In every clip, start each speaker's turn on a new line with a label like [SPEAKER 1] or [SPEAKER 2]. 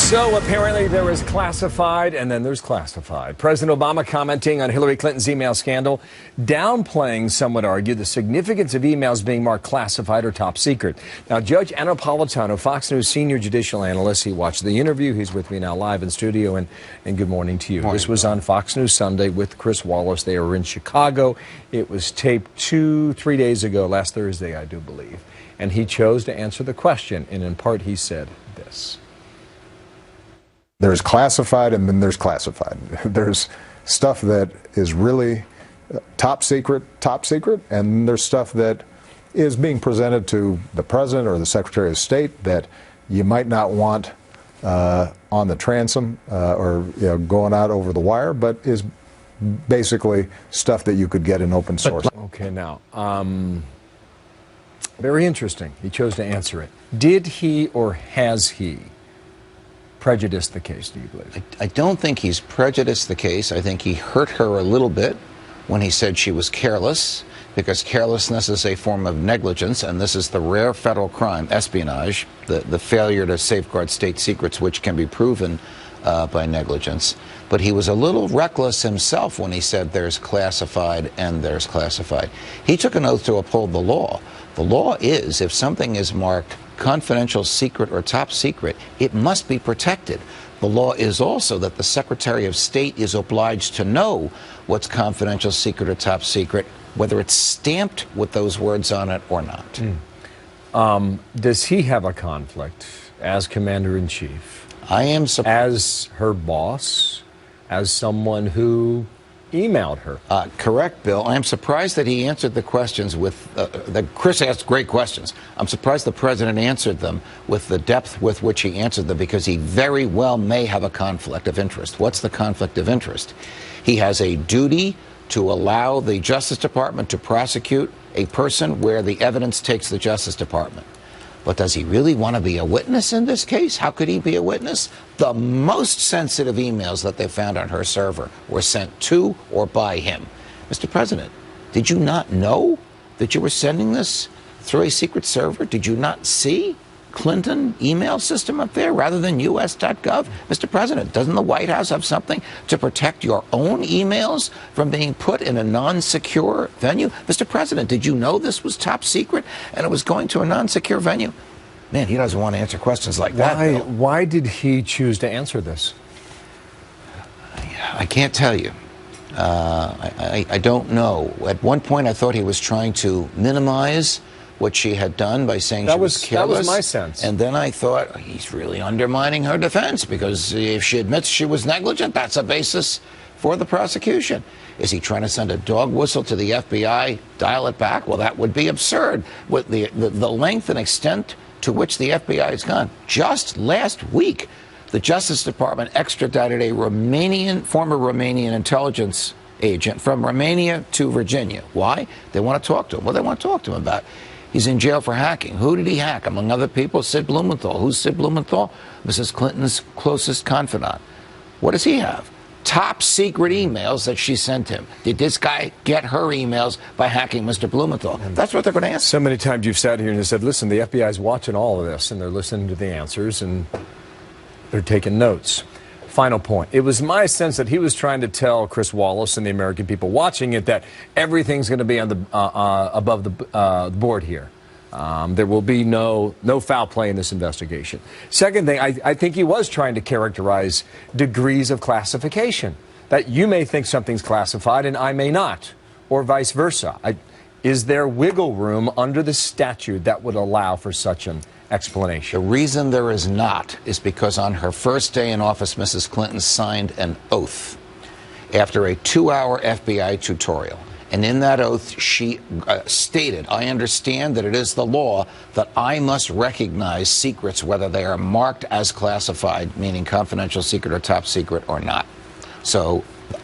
[SPEAKER 1] So apparently there is classified and then there's classified. President Obama commenting on Hillary Clinton's email scandal, downplaying, some would argue, the significance of emails being marked classified or top secret. Now, Judge Andrew Napolitano, Fox News senior judicial analyst, he watched the interview. He's with me now live in studio, and good morning to you.
[SPEAKER 2] Morning,
[SPEAKER 1] this was on Fox News Sunday with Chris Wallace. They were in Chicago. It was taped 2-3 days ago, last Thursday, I do believe. And he chose to answer the question, and in part he said this.
[SPEAKER 3] There's classified and then there's classified. There's stuff that is really top secret, and there's stuff that is being presented to the President or the Secretary of State that you might not want on the transom or going out over the wire, but is basically stuff that you could get in open source.
[SPEAKER 1] Okay, now, very interesting. He chose to answer it. Did he or has he prejudiced the case, do you believe?
[SPEAKER 2] I don't think he's prejudiced the case. I think he hurt her a little bit when he said she was careless, because carelessness is a form of negligence, and this is the rare federal crime, espionage, the failure to safeguard state secrets, which can be proven by negligence. But he was a little reckless himself when he said there's classified and there's classified. He took an oath to uphold the law. The law is, if something is marked confidential, secret, or top secret, it must be protected. The law is also that the Secretary of State is obliged to know what's confidential, secret, or top secret, whether it's stamped with those words on it or not.
[SPEAKER 1] Does he have a conflict as Commander-in-Chief?
[SPEAKER 2] I am
[SPEAKER 1] as her boss, as someone who emailed her?
[SPEAKER 2] Correct, Bill. I am surprised that he answered the questions with, that Chris asked great questions. I'm surprised the President answered them with the depth with which he answered them, because he very well may have a conflict of interest. What's the conflict of interest? He has a duty to allow the Justice Department to prosecute a person where the evidence takes the Justice Department. But does he really want to be a witness in this case? How could he be a witness? The most sensitive emails that they found on her server were sent to or by him. Mr. President, did you not know that you were sending this through a secret server? Did you not see Clinton email system up there rather than us.gov? Mr. President, doesn't the White House have something to protect your own emails from being put in a non-secure venue? Mr. President, did you know this was top secret and it was going to a non-secure venue? Man, he doesn't want to answer questions like that.
[SPEAKER 1] Why did he choose to answer this?
[SPEAKER 2] I can't tell you. I don't know. At one point, I thought he was trying to minimize what she had done by saying she was careless.
[SPEAKER 1] That was my sense.
[SPEAKER 2] And then I thought, he's really undermining her defense, because if she admits she was negligent, that's a basis for the prosecution. Is he trying to send a dog whistle to the FBI, dial it back? Well, that would be absurd. With the length and extent to which the FBI has gone. Just last week, the Justice Department extradited a former Romanian intelligence agent from Romania to Virginia. Why? They want to talk to him. Well, they want to talk to him about. He's in jail for hacking. Who did he hack? Among other people, Sid Blumenthal. Who's Sid Blumenthal? Mrs. Clinton's closest confidant. What does he have? Top secret emails that she sent him. Did this guy get her emails by hacking Mr. Blumenthal? That's what they're going to ask.
[SPEAKER 1] So many times you've sat here and you said, listen, the FBI's watching all of this, and they're listening to the answers, and they're taking notes. Final point. It was my sense that he was trying to tell Chris Wallace and the American people watching it that everything's going to be on the above the board here. There will be no foul play in this investigation. Second thing, I think he was trying to characterize degrees of classification, that you may think something's classified and I may not, or vice versa. Is there wiggle room under the statute that would allow for such an explanation?
[SPEAKER 2] The reason there is not is because on her first day in office, Mrs. Clinton signed an oath after a 2-hour FBI tutorial. And in that oath, she stated, I understand that it is the law that I must recognize secrets, whether they are marked as classified, meaning confidential, secret, or top secret, or not. So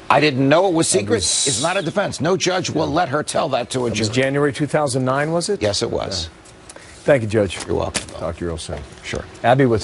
[SPEAKER 2] I didn't know it was secret. It's not a defense. No judge will let her tell that to a jury.
[SPEAKER 1] Was January 2009, was it?
[SPEAKER 2] Yes, it was.
[SPEAKER 1] Thank you, Judge.
[SPEAKER 2] You're welcome.
[SPEAKER 1] Talk to you real soon.
[SPEAKER 2] Sure.
[SPEAKER 1] Abby, what's